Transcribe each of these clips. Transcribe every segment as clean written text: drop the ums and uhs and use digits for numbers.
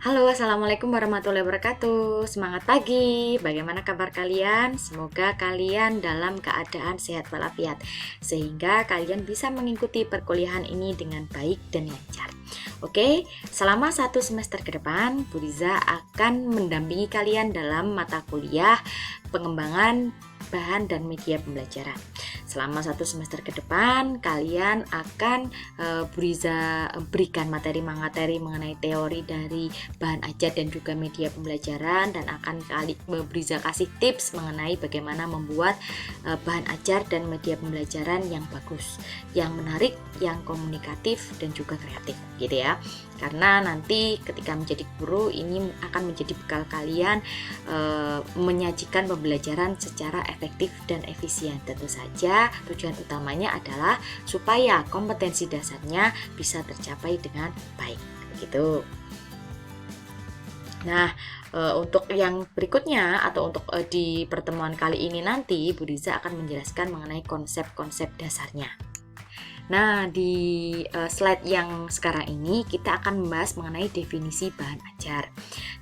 Halo, Assalamualaikum warahmatullahi wabarakatuh. Semangat pagi, bagaimana kabar kalian? Semoga kalian dalam keadaan sehat walafiat, sehingga kalian bisa mengikuti perkuliahan ini dengan baik dan lancar. Oke, selama 1 semester ke depan, Bu Riza akan mendampingi kalian dalam mata kuliah pengembangan bahan dan media pembelajaran. Selama 1 semester ke depan, kalian akan Bu Riza berikan materi-materi mengenai teori dari bahan ajar dan juga media pembelajaran, dan akan Bu Riza kasih tips mengenai bagaimana membuat bahan ajar dan media pembelajaran yang bagus, yang menarik, yang komunikatif dan juga kreatif gitu ya. Karena nanti ketika menjadi guru ini akan menjadi bekal kalian menyajikan pembelajaran secara efektif dan efisien. Tentu saja tujuan utamanya adalah supaya kompetensi dasarnya bisa tercapai dengan baik begitu. Nah, untuk yang berikutnya atau untuk di pertemuan kali ini nanti Bu Riza akan menjelaskan mengenai konsep-konsep dasarnya. Nah, di slide yang sekarang ini kita akan membahas mengenai definisi bahan ajar.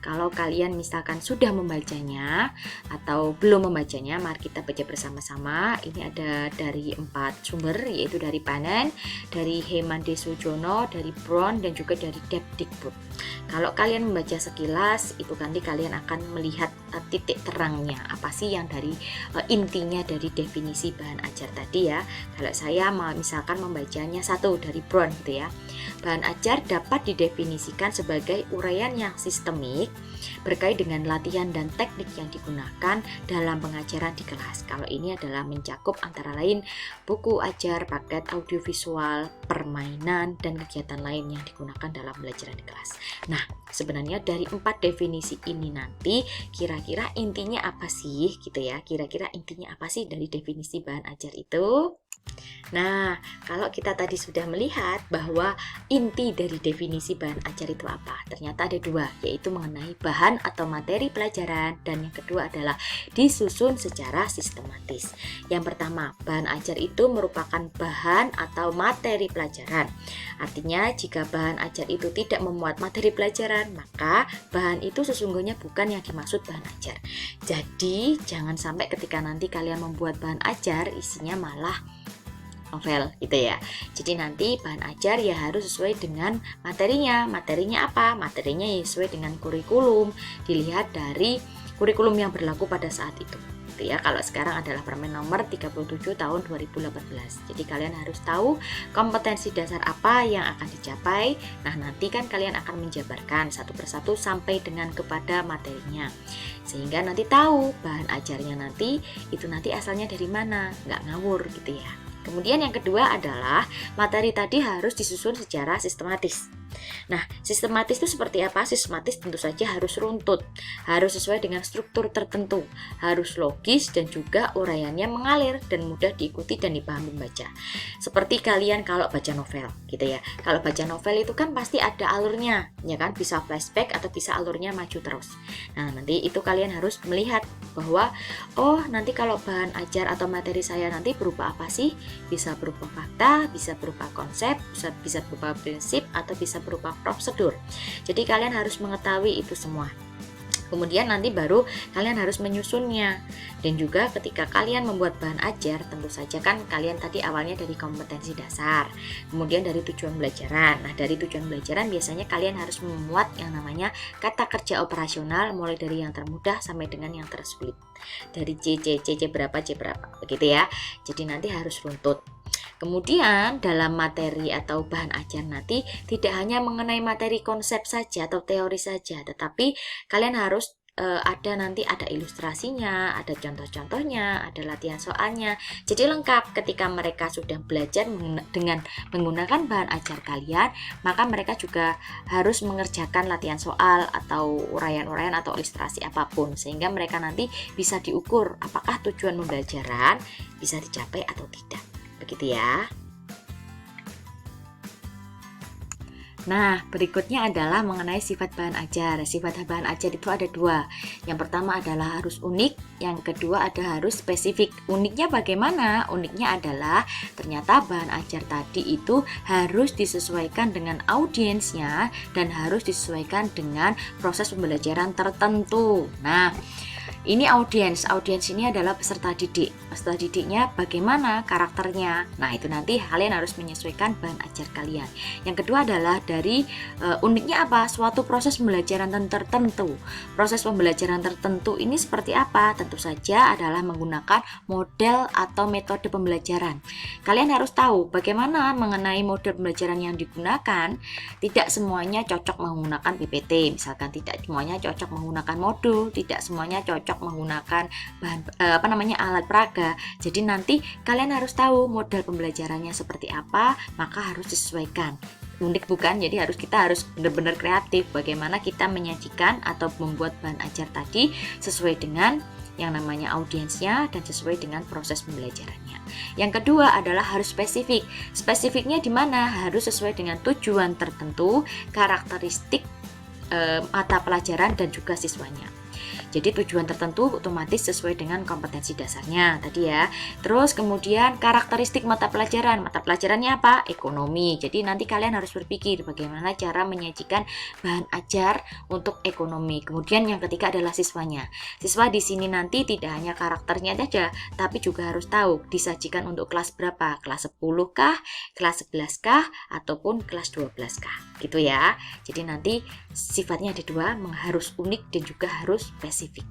Kalau kalian misalkan sudah membacanya atau belum membacanya, mari kita baca bersama-sama. Ini ada dari 4 sumber, yaitu dari Panen, dari Hemande Sujono, dari Brown, dan juga dari Depdikbud. Kalau kalian membaca sekilas, itu nanti kalian akan melihat titik terangnya, apa sih yang dari intinya dari definisi bahan ajar tadi ya. Kalau saya misalkan membacanya satu dari Brown gitu ya. Bahan ajar dapat didefinisikan sebagai uraian yang sistemik berkait dengan latihan dan teknik yang digunakan dalam pengajaran di kelas. Kalau ini adalah mencakup antara lain buku ajar, paket audiovisual, permainan, dan kegiatan lain yang digunakan dalam pembelajaran di kelas. Nah, sebenarnya dari 4 definisi ini nanti kira-kira intinya apa sih gitu ya? Kira-kira intinya apa sih dari definisi bahan ajar itu? Nah, kalau kita tadi sudah melihat bahwa inti dari definisi bahan ajar itu apa? Ternyata ada 2, yaitu mengenai bahan atau materi pelajaran, dan yang kedua adalah disusun secara sistematis. Yang pertama, bahan ajar itu merupakan bahan atau materi pelajaran. Artinya, jika bahan ajar itu tidak memuat materi pelajaran, maka bahan itu sesungguhnya bukan yang dimaksud bahan ajar. Jadi, jangan sampai ketika nanti kalian membuat bahan ajar, isinya malah novel gitu ya. Jadi nanti bahan ajar ya harus sesuai dengan materinya. Materinya apa? Materinya ya sesuai dengan kurikulum. Dilihat dari kurikulum yang berlaku pada saat itu. Gitu ya. Kalau sekarang adalah Permen nomor 37 tahun 2018. Jadi kalian harus tahu kompetensi dasar apa yang akan dicapai. Nah, nanti kan kalian akan menjabarkan satu persatu sampai dengan kepada materinya. Sehingga nanti tahu bahan ajarnya nanti itu nanti asalnya dari mana, nggak ngawur gitu ya. Kemudian yang kedua adalah materi tadi harus disusun secara sistematis. Nah, sistematis itu seperti apa? Sistematis tentu saja harus runtut, harus sesuai dengan struktur tertentu, harus logis dan juga uraiannya mengalir dan mudah diikuti dan dipahami pembaca. Seperti kalian kalau baca novel gitu ya. Kalau baca novel itu kan pasti ada alurnya, ya kan? Bisa flashback atau bisa alurnya maju terus. Nah, nanti itu kalian harus melihat bahwa oh, nanti kalau bahan ajar atau materi saya nanti berupa apa sih? Bisa berupa fakta, bisa berupa konsep, bisa berupa prinsip, atau bisa berupa prosedur. Jadi kalian harus mengetahui itu semua. Kemudian nanti baru kalian harus menyusunnya. Dan juga ketika kalian membuat bahan ajar, tentu saja kan kalian tadi awalnya dari kompetensi dasar, kemudian dari tujuan pembelajaran. Nah, dari tujuan pembelajaran biasanya kalian harus memuat yang namanya kata kerja operasional, mulai dari yang termudah sampai dengan yang tersulit. Dari C berapa, C berapa, begitu ya. Jadi nanti harus runtut. Kemudian dalam materi atau bahan ajar nanti tidak hanya mengenai materi konsep saja atau teori saja, tetapi kalian harus ada ilustrasinya, ada contoh-contohnya, ada latihan soalnya. Jadi lengkap ketika mereka sudah belajar dengan menggunakan bahan ajar kalian, maka mereka juga harus mengerjakan latihan soal atau uraian-uraian atau ilustrasi apapun, sehingga mereka nanti bisa diukur apakah tujuan pembelajaran bisa dicapai atau tidak. Begitu ya. Nah, berikutnya adalah mengenai sifat bahan ajar. Sifat bahan ajar itu ada dua. Yang pertama adalah harus unik, yang kedua ada harus spesifik. Uniknya bagaimana? Uniknya adalah ternyata bahan ajar tadi itu harus disesuaikan dengan audiensnya dan harus disesuaikan dengan proses pembelajaran tertentu. Nah, ini audiens ini adalah peserta didik. Peserta didiknya bagaimana karakternya. Nah, itu nanti kalian harus menyesuaikan bahan ajar kalian. Yang kedua adalah dari uniknya apa? Suatu proses pembelajaran tertentu. Proses pembelajaran tertentu ini seperti apa? Tentu saja adalah menggunakan model atau metode pembelajaran. Kalian harus tahu bagaimana mengenai model pembelajaran yang digunakan. Tidak semuanya cocok menggunakan PPT, misalkan tidak semuanya cocok menggunakan modul, tidak semuanya cocok menggunakan alat peraga. Jadi nanti kalian harus tahu model pembelajarannya seperti apa, maka harus disesuaikan. Unik bukan? Jadi kita harus benar-benar kreatif bagaimana kita menyajikan atau membuat bahan ajar tadi sesuai dengan yang namanya audiensnya dan sesuai dengan proses pembelajarannya. Yang kedua adalah harus spesifik. Spesifiknya di mana? Harus sesuai dengan tujuan tertentu, karakteristik mata pelajaran dan juga siswanya. Jadi tujuan tertentu otomatis sesuai dengan kompetensi dasarnya tadi ya. Terus kemudian karakteristik mata pelajaran. Mata pelajarannya apa? Ekonomi. Jadi nanti kalian harus berpikir bagaimana cara menyajikan bahan ajar untuk ekonomi. Kemudian yang ketiga adalah siswanya. Siswa di sini nanti tidak hanya karakternya saja, tapi juga harus tahu disajikan untuk kelas berapa? Kelas 10 kah? Kelas 11 kah? Ataupun kelas 12 kah? Gitu ya. Jadi nanti sifatnya ada dua, harus unik dan juga harus spesifik.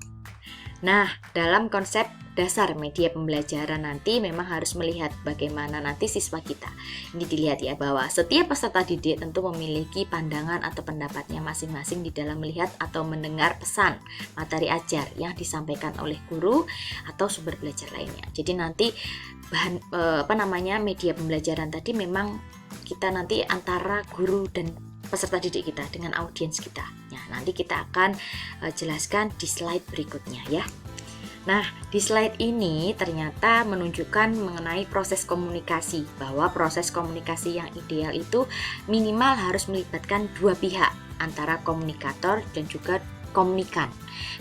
Nah, dalam konsep dasar media pembelajaran nanti memang harus melihat bagaimana nanti siswa kita. Ini dilihat ya bahwa setiap peserta didik tentu memiliki pandangan atau pendapatnya masing-masing di dalam melihat atau mendengar pesan materi ajar yang disampaikan oleh guru atau sumber belajar lainnya. Jadi nanti media pembelajaran tadi memang kita nanti antara guru dan peserta didik kita dengan audiens kita. Nah, nanti kita akan jelaskan di slide berikutnya ya. Nah, di slide ini ternyata menunjukkan mengenai proses komunikasi, bahwa proses komunikasi yang ideal itu minimal harus melibatkan dua pihak, antara komunikator dan juga komunikan.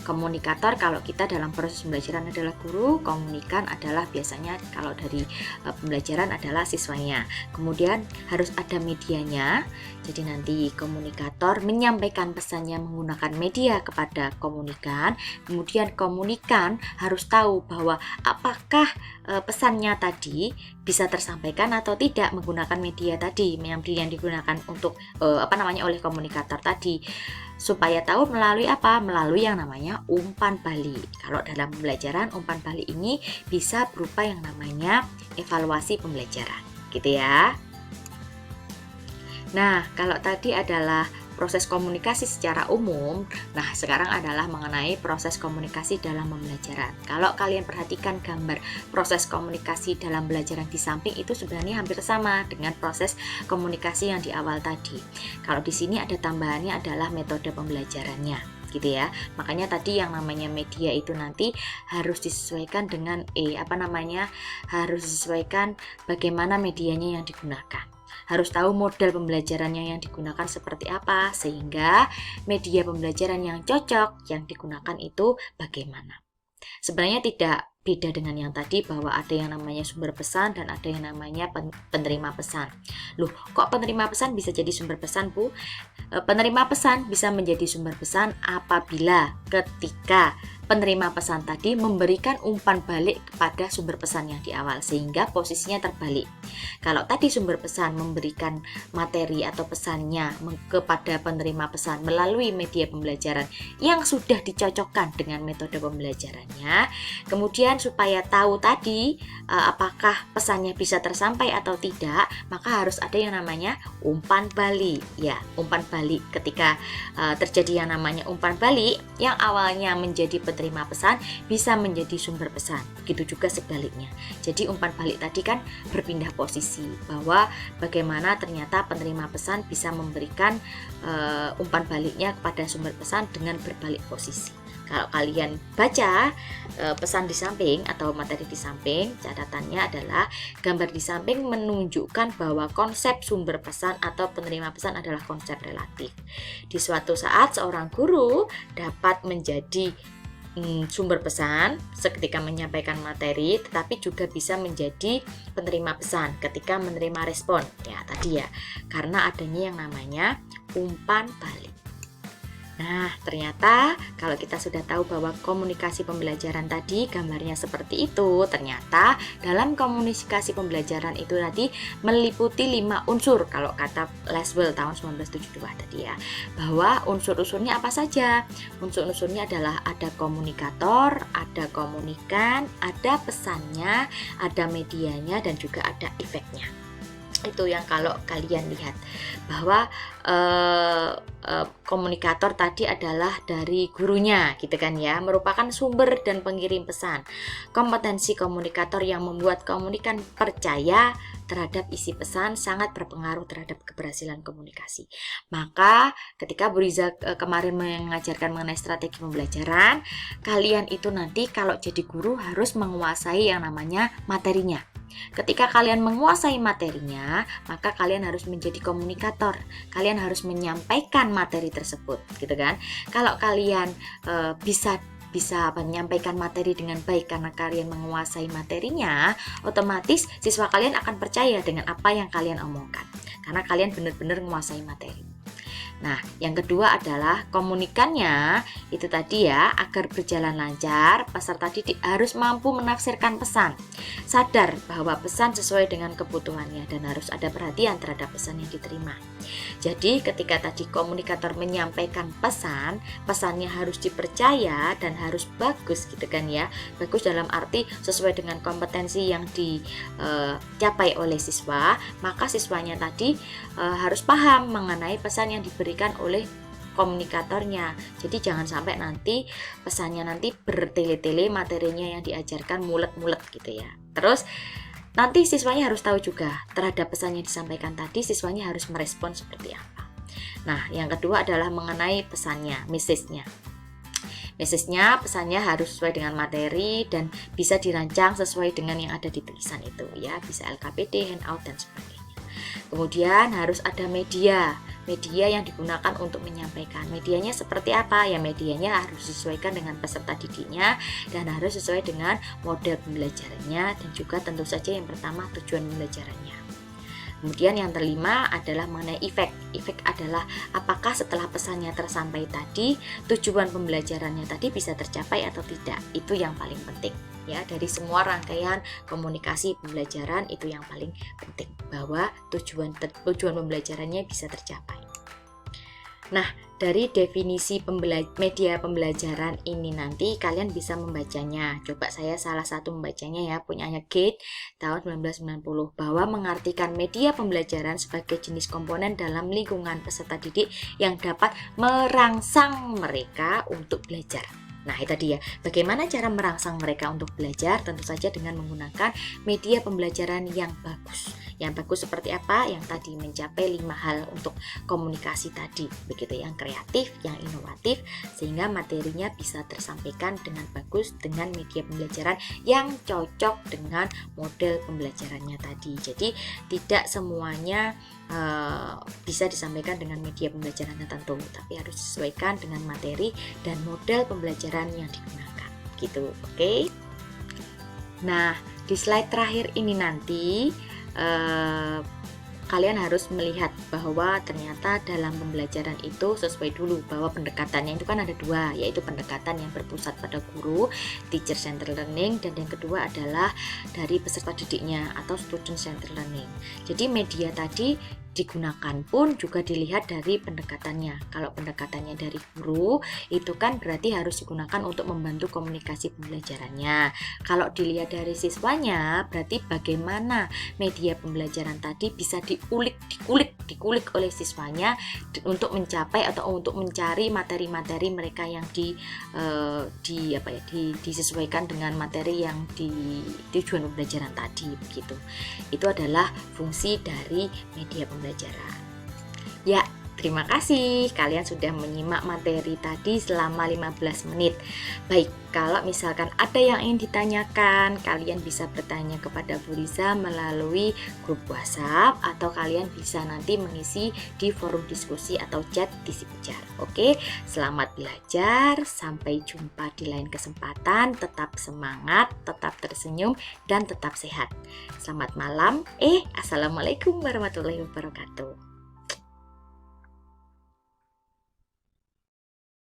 Komunikator kalau kita dalam proses pembelajaran adalah guru, komunikan adalah biasanya kalau dari pembelajaran adalah siswanya. Kemudian harus ada medianya. Jadi nanti komunikator menyampaikan pesannya menggunakan media kepada komunikan. Kemudian komunikan harus tahu bahwa apakah pesannya tadi bisa tersampaikan atau tidak menggunakan media tadi yang digunakan untuk oleh komunikator tadi, supaya tahu melalui apa? Melalui yang namanya umpan balik. Kalau dalam pembelajaran umpan balik ini bisa berupa yang namanya evaluasi pembelajaran, gitu ya. Nah, kalau tadi adalah proses komunikasi secara umum, nah sekarang adalah mengenai proses komunikasi dalam pembelajaran. Kalau kalian perhatikan gambar proses komunikasi dalam pembelajaran di samping itu sebenarnya hampir sama dengan proses komunikasi yang di awal tadi. Kalau di sini ada tambahannya adalah metode pembelajarannya, gitu ya. Makanya tadi yang namanya media itu nanti harus disesuaikan dengan harus disesuaikan bagaimana medianya yang digunakan. Harus tahu model pembelajarannya yang digunakan seperti apa, sehingga media pembelajaran yang cocok yang digunakan itu bagaimana. Sebenarnya tidak beda dengan yang tadi bahwa ada yang namanya sumber pesan dan ada yang namanya penerima pesan. Loh, kok penerima pesan bisa jadi sumber pesan, Bu? Penerima pesan bisa menjadi sumber pesan apabila ketika penerima pesan tadi memberikan umpan balik kepada sumber pesan yang di awal, sehingga posisinya terbalik. Kalau tadi sumber pesan memberikan materi atau pesannya kepada penerima pesan melalui media pembelajaran yang sudah dicocokkan dengan metode pembelajarannya, kemudian supaya tahu tadi apakah pesannya bisa tersampai atau tidak, maka harus ada yang namanya umpan balik. Ya, umpan balik ketika terjadi yang namanya umpan balik yang awalnya menjadi penerima pesan bisa menjadi sumber pesan. Begitu juga sebaliknya. Jadi umpan balik tadi kan berpindah posisi, bahwa bagaimana ternyata penerima pesan bisa memberikan umpan baliknya kepada sumber pesan dengan berbalik posisi. Kalau kalian baca pesan di samping atau materi di samping, catatannya adalah gambar di samping menunjukkan bahwa konsep sumber pesan atau penerima pesan adalah konsep relatif. Di suatu saat seorang guru dapat menjadi sumber pesan ketika menyampaikan materi, tetapi juga bisa menjadi penerima pesan ketika menerima respon. Ya, tadi ya, karena adanya yang namanya umpan balik. Nah, ternyata kalau kita sudah tahu bahwa komunikasi pembelajaran tadi gambarnya seperti itu, ternyata dalam komunikasi pembelajaran itu tadi meliputi 5 unsur kalau kata Lasswell tahun 1972 tadi ya. Bahwa unsur-unsurnya apa saja? Unsur-unsurnya adalah ada komunikator, ada komunikan, ada pesannya, ada medianya, dan juga ada efeknya. Itu yang kalau kalian lihat bahwa komunikator tadi adalah dari gurunya gitu kan ya, merupakan sumber dan pengirim pesan. Kompetensi komunikator yang membuat komunikan percaya terhadap isi pesan sangat berpengaruh terhadap keberhasilan komunikasi. Maka ketika Bu Riza kemarin mengajarkan mengenai strategi pembelajaran, kalian itu nanti kalau jadi guru harus menguasai yang namanya materinya. Ketika kalian menguasai materinya, maka kalian harus menjadi komunikator. Kalian harus menyampaikan materi tersebut, gitu kan? Kalau kalian bisa menyampaikan materi dengan baik karena kalian menguasai materinya, otomatis siswa kalian akan percaya dengan apa yang kalian omongkan karena kalian benar-benar menguasai materi. Nah, yang kedua adalah komunikannya, itu tadi ya, agar berjalan lancar, peserta didik harus mampu menafsirkan pesan, sadar bahwa pesan sesuai dengan kebutuhannya dan harus ada perhatian terhadap pesan yang diterima. Jadi ketika tadi komunikator menyampaikan pesan, pesannya harus dipercaya dan harus bagus gitu kan ya. Bagus dalam arti sesuai dengan kompetensi yang dicapai oleh siswa, maka siswanya tadi harus paham mengenai pesan yang diberikan oleh komunikatornya. Jadi jangan sampai nanti pesannya nanti bertele-tele, materinya yang diajarkan mulet-mulet gitu ya. Terus nanti siswanya harus tahu juga terhadap pesan yang disampaikan tadi, siswanya harus merespon seperti apa. Nah, yang kedua adalah mengenai pesannya, message-nya. Message-nya, pesannya harus sesuai dengan materi dan bisa dirancang sesuai dengan yang ada di tulisan itu ya, bisa LKPD, handout dan sebagainya. Kemudian harus ada media yang digunakan untuk menyampaikan. Medianya seperti apa? Ya, medianya harus disesuaikan dengan peserta didiknya dan harus sesuai dengan model pembelajarannya dan juga tentu saja yang pertama tujuan pembelajarannya. Kemudian yang kelima adalah mengenai efek. Efek adalah apakah setelah pesannya tersampaikan tadi, tujuan pembelajarannya tadi bisa tercapai atau tidak. Itu yang paling penting. Ya, dari semua rangkaian komunikasi pembelajaran itu yang paling penting, bahwa tujuan pembelajarannya bisa tercapai. Nah, dari definisi media pembelajaran ini nanti kalian bisa membacanya. Coba saya salah satu membacanya ya, punyanya Gate tahun 1990, bahwa mengartikan media pembelajaran sebagai jenis komponen dalam lingkungan peserta didik yang dapat merangsang mereka untuk belajar. Nah, itu dia. Bagaimana cara merangsang mereka untuk belajar? Tentu saja dengan menggunakan media pembelajaran yang bagus. Yang bagus seperti apa? Yang tadi mencapai 5 hal untuk komunikasi tadi. Begitu, yang kreatif, yang inovatif, sehingga materinya bisa tersampaikan dengan bagus dengan media pembelajaran yang cocok dengan model pembelajarannya tadi. Jadi, tidak semuanya bisa disampaikan dengan media pembelajaran tertentu, tapi harus disesuaikan dengan materi dan model pembelajaran yang digunakan gitu. Oke. Nah, di slide terakhir ini nanti kalian harus melihat bahwa ternyata dalam pembelajaran itu sesuai dulu bahwa pendekatannya itu kan ada 2, yaitu pendekatan yang berpusat pada guru, teacher centered learning, dan yang kedua adalah dari peserta didiknya atau student centered learning. Jadi media tadi digunakan pun juga dilihat dari pendekatannya. Kalau pendekatannya dari guru, itu kan berarti harus digunakan untuk membantu komunikasi pembelajarannya. Kalau dilihat dari siswanya, berarti bagaimana media pembelajaran tadi bisa dikulik oleh siswanya untuk mencapai atau untuk mencari materi-materi mereka yang disesuaikan dengan materi yang di tujuan pembelajaran tadi begitu. Itu adalah fungsi dari media pembelajaran. Ya, Terima kasih kalian sudah menyimak materi tadi selama 15 menit. Baik, kalau misalkan ada yang ingin ditanyakan, kalian bisa bertanya kepada Bu Riza melalui grup WhatsApp atau kalian bisa nanti mengisi di forum diskusi atau chat di Si Pijar. Oke, selamat belajar, sampai jumpa di lain kesempatan, tetap semangat, tetap tersenyum, dan tetap sehat. Selamat malam, Assalamualaikum warahmatullahi wabarakatuh.